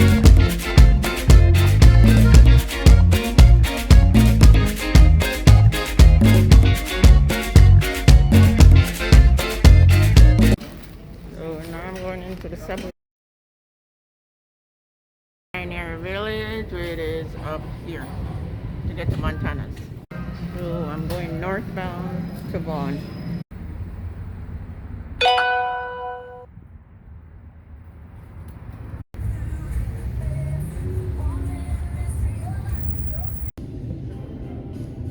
So now I'm going into the subway. Pioneer Village, it is up here to get to Montana's. So I'm going northbound to Vaughan.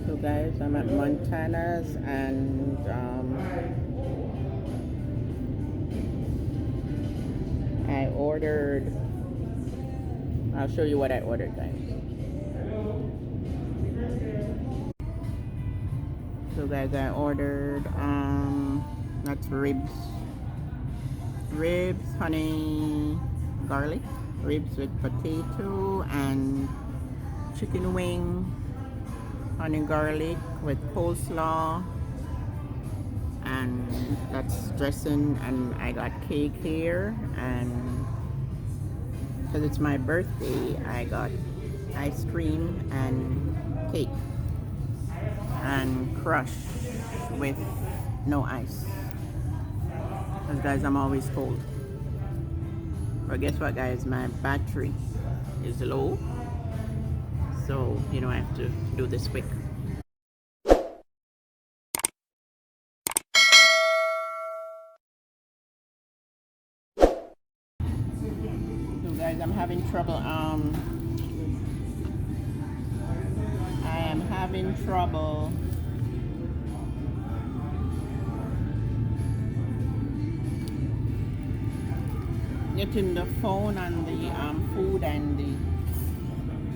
So guys, I'm at Montana's and I ordered, I'll show you what I ordered guys. So guys, I ordered, that's ribs, honey, garlic, ribs with potato and chicken wing, honey garlic with coleslaw, and that's dressing, and I got cake here, and because it's my birthday I got ice cream and cake and crush with no ice, because guys I'm always cold. But guess what guys, my battery is low, so you know I have to do this quick. So guys, I'm having trouble I am having trouble getting the phone and the food and the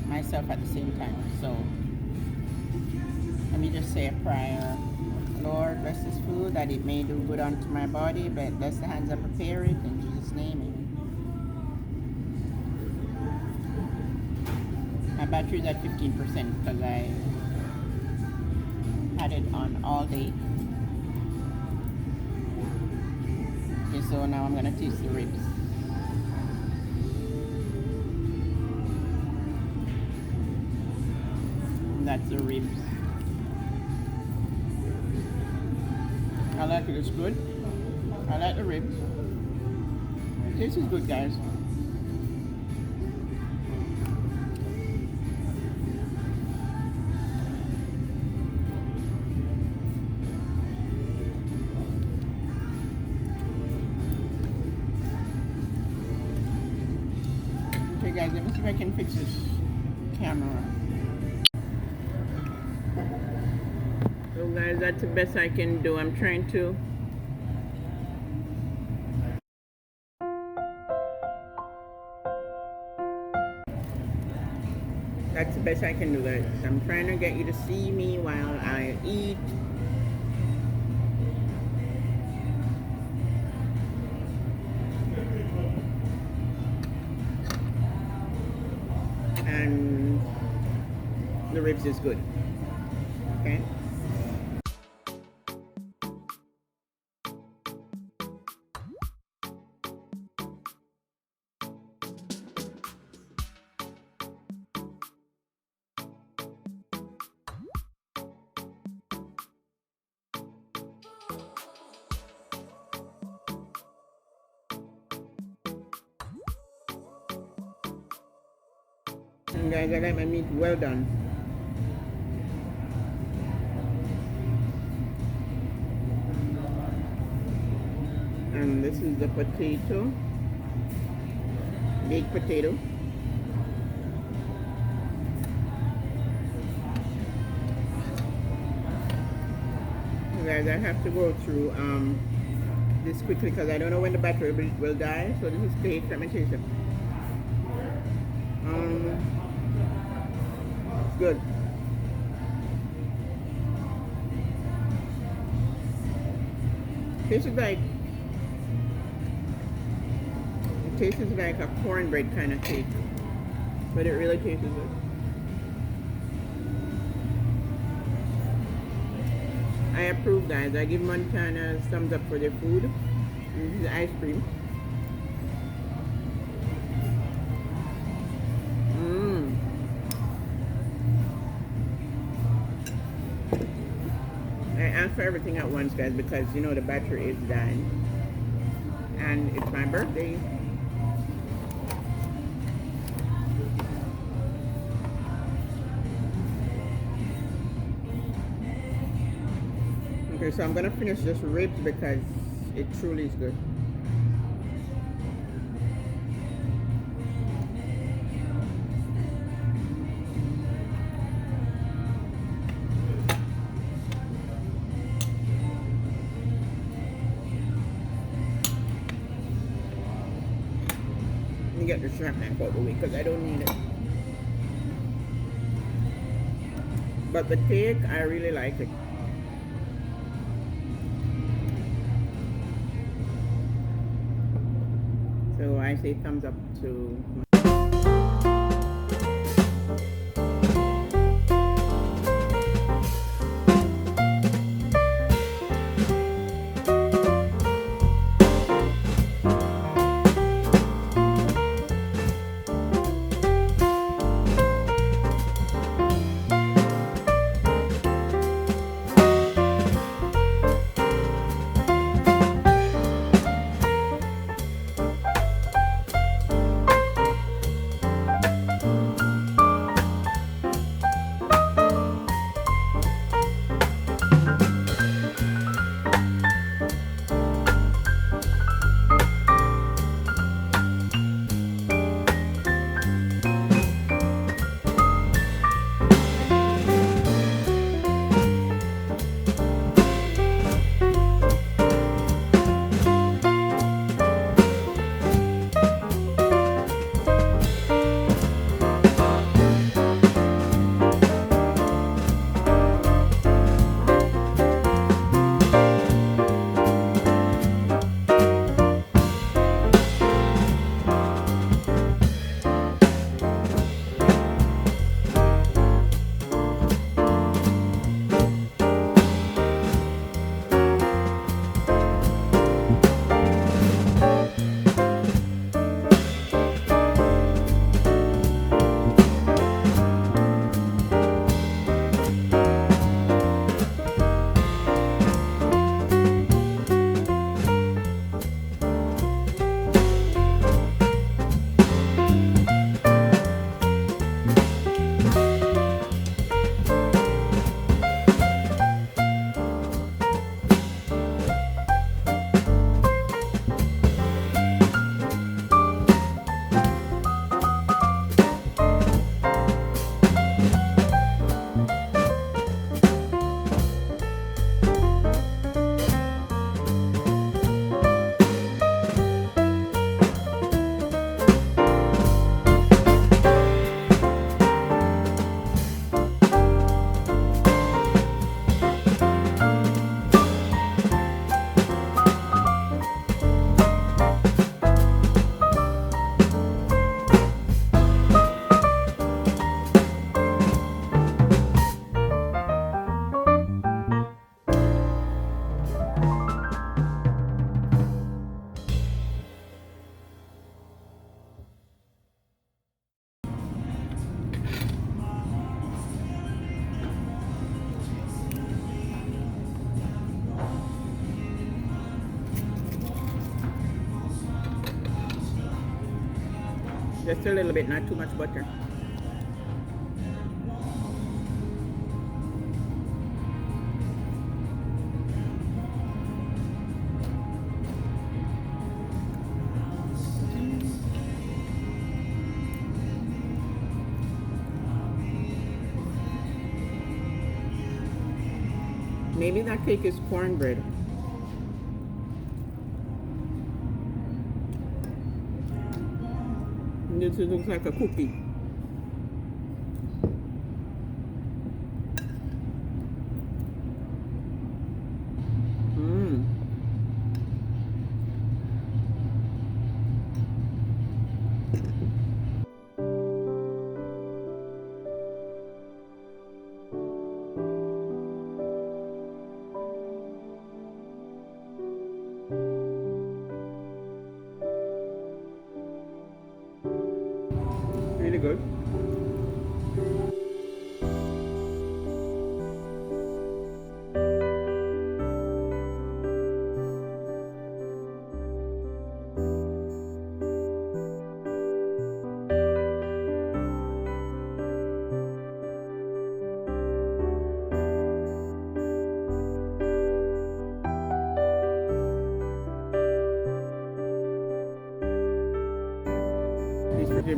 myself at the same time. So let me just say a prayer. Lord, bless this food that it may do good unto my body, but bless the hands that prepare it, in Jesus' name, amen. My battery is at 15% because I had it on all day. Okay, so now I'm gonna taste the ribs. That's the ribs. I like it, it's good. I like the ribs. This is good guys. Okay guys, let me see if I can fix this camera. So guys, that's the best I can do. I'm trying to that's the best I can do guys. I'm trying to get you to see me while I eat. And the ribs is good. Okay. And guys, I like my meat well done. And this is the potato, baked potato. Guys, I have to go through this quickly because I don't know when the battery will die. So this is cake. Let me taste it. It's good. Tastes like, it tastes like a cornbread kind of cake, but it really tastes good. I approve guys. I give Montana thumbs up for their food. This is the ice cream. ask for everything at once, guys, because you know the battery is dying. And it's my birthday. Okay, so I'm gonna finish just ribs because it truly is good. Let me get the shrimp neck out of the way because I don't need it. But the cake, I really like it. So I say thumbs up to just a little bit, not too much butter. Maybe that cake is cornbread. This looks like a cookie. Mmm. Really good.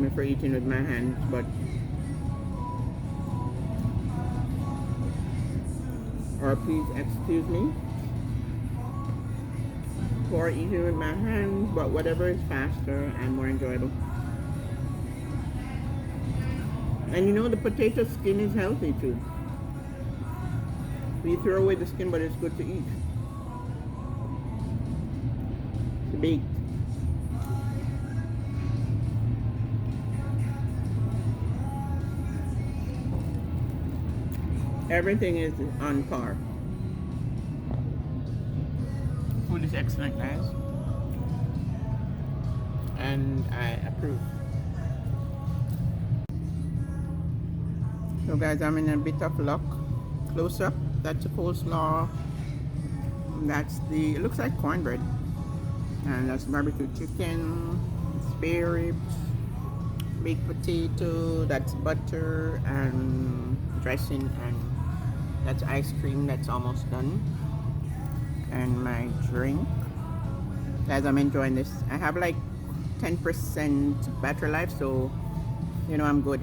me for eating with my hands, but or please excuse me for eating with my hands, but whatever is faster and more enjoyable. And you know the potato skin is healthy too. We throw away the skin, but it's good to eat. It's baked. Everything is on par. Food is excellent, guys. And I approve. So guys, I'm in a bit of luck. Close up, that's a coleslaw. That's it looks like cornbread. And that's barbecue chicken, spare ribs, baked potato, that's butter and dressing, and that's ice cream that's almost done. And my drink. Guys, I'm enjoying this. I have like 10% battery life, so you know I'm good.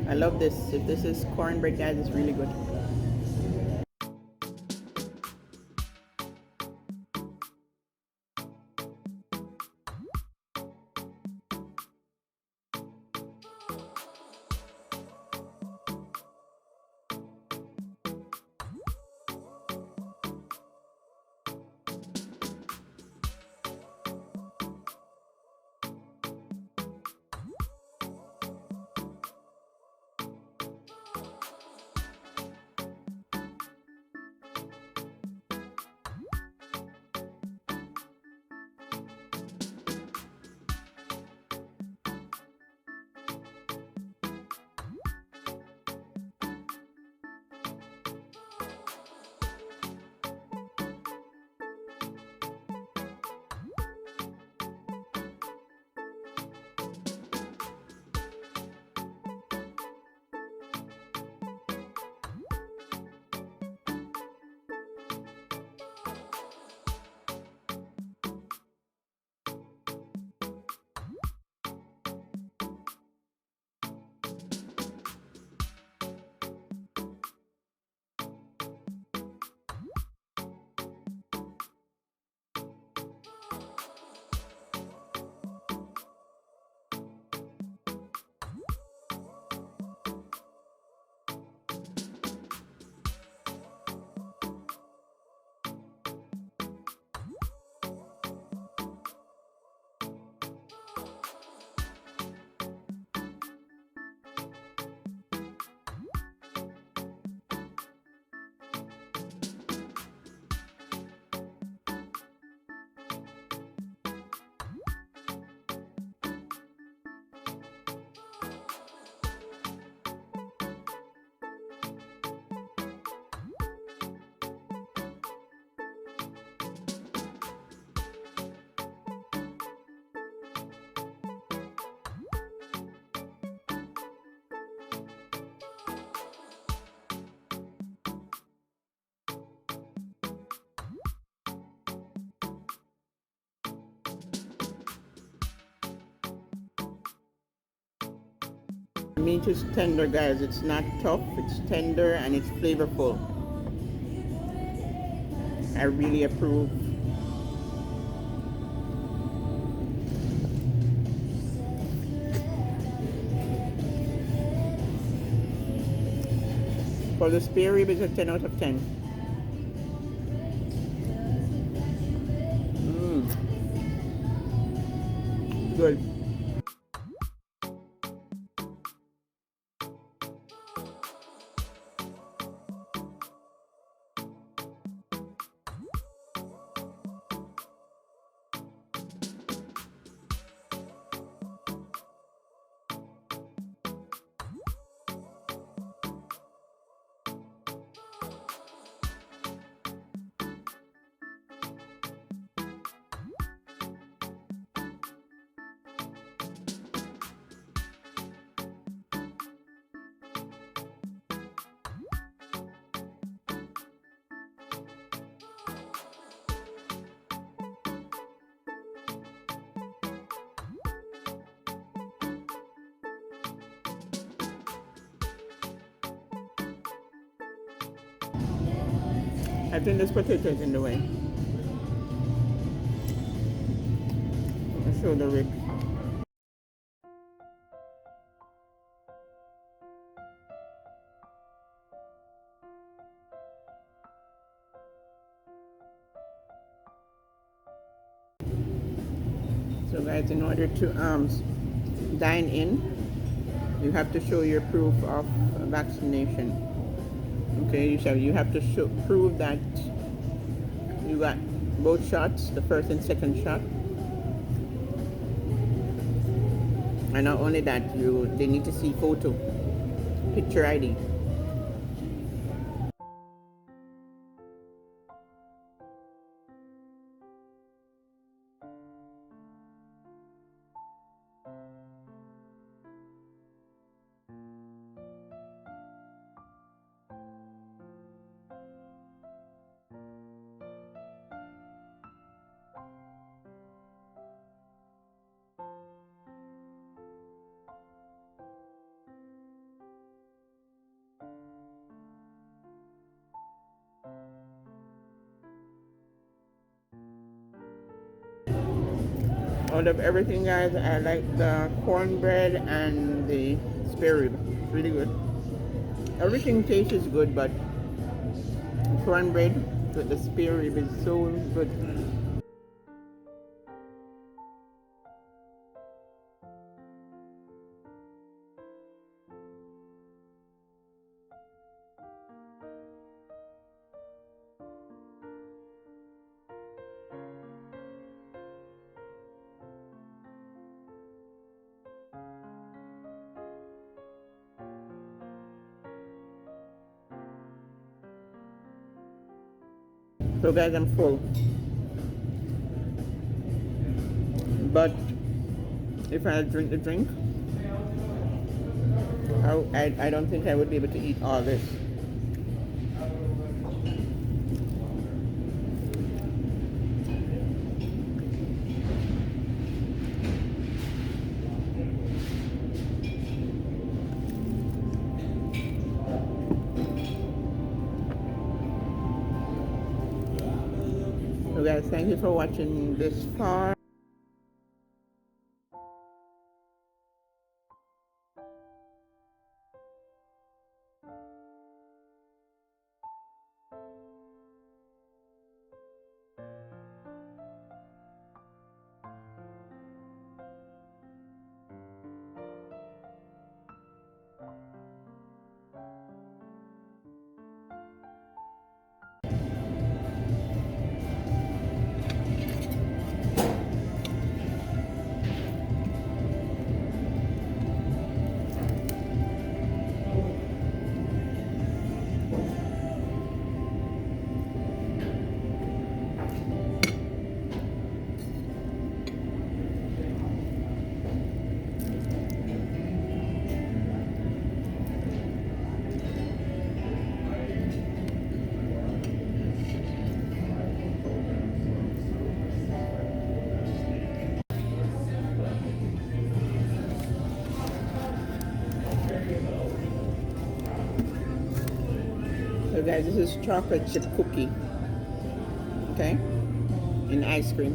I love this. If this is cornbread, guys, it's really good. The meat is tender, guys. It's not tough, it's tender and it's flavorful. I really approve. For the spare rib, it's a 10 out of 10. Good. I think this potato is in the way. I'll show the rib. So guys, in order to dine in, you have to show your proof of vaccination. Okay, you have to prove that you got both shots, the first and second shot. And not only that, they need to see photo, picture ID. Out of everything, guys, I like the cornbread and the spare rib. It's really good. Everything tastes good, but cornbread with the spare rib is so good. So guys, I'm full. But if I drink the drink, I don't think I would be able to eat all this. So guys, thank you for watching this far. So guys, this is chocolate chip cookie. Okay? In ice cream.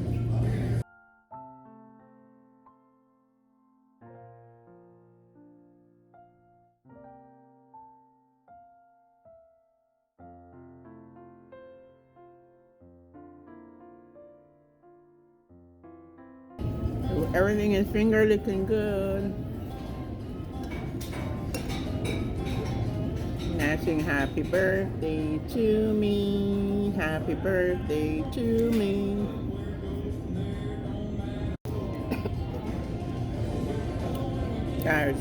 So everything is finger looking good. Now sing happy birthday to me. Happy birthday to me. Guys,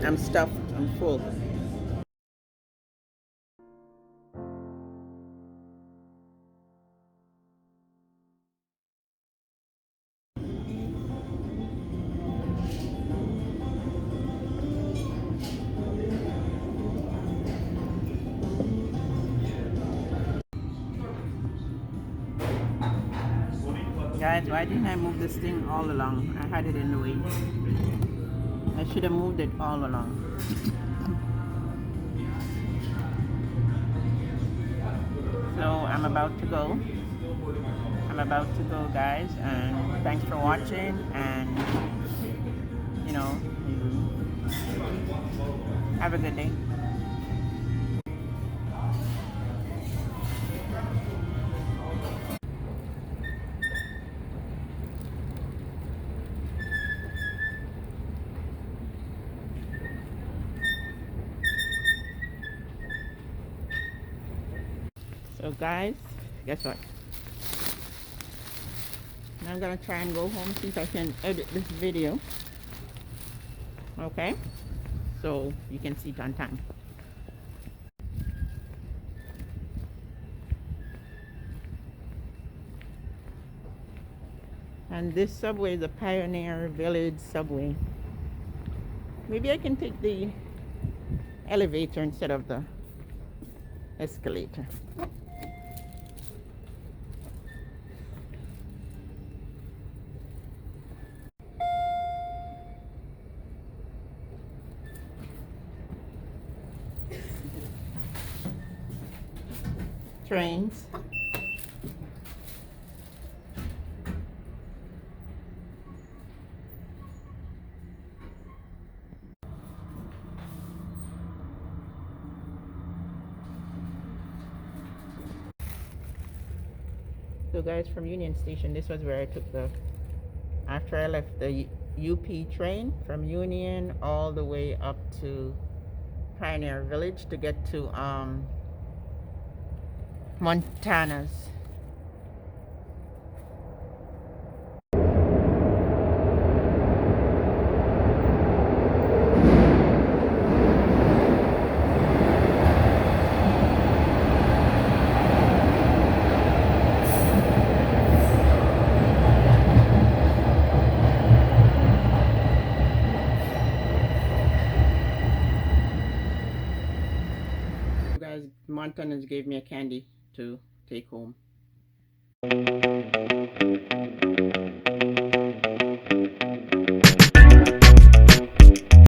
I'm stuffed. I'm full. Guys, why didn't I move this thing all along? I had it in the way. I should have moved it all along. I'm about to go. I'm about to go, guys, and thanks for watching, and you know, have a good day. So guys, guess what? Now I'm gonna try and go home, see if I can edit this video. Okay, so you can see it on time. And this subway is a Pioneer Village subway. Maybe I can take the elevator instead of the escalator. Trains. So guys, from Union Station, this was where I took the, after I left the UP train from Union all the way up to Pioneer Village to get to Montana's. Guys, Montana's gave me a candy to take home.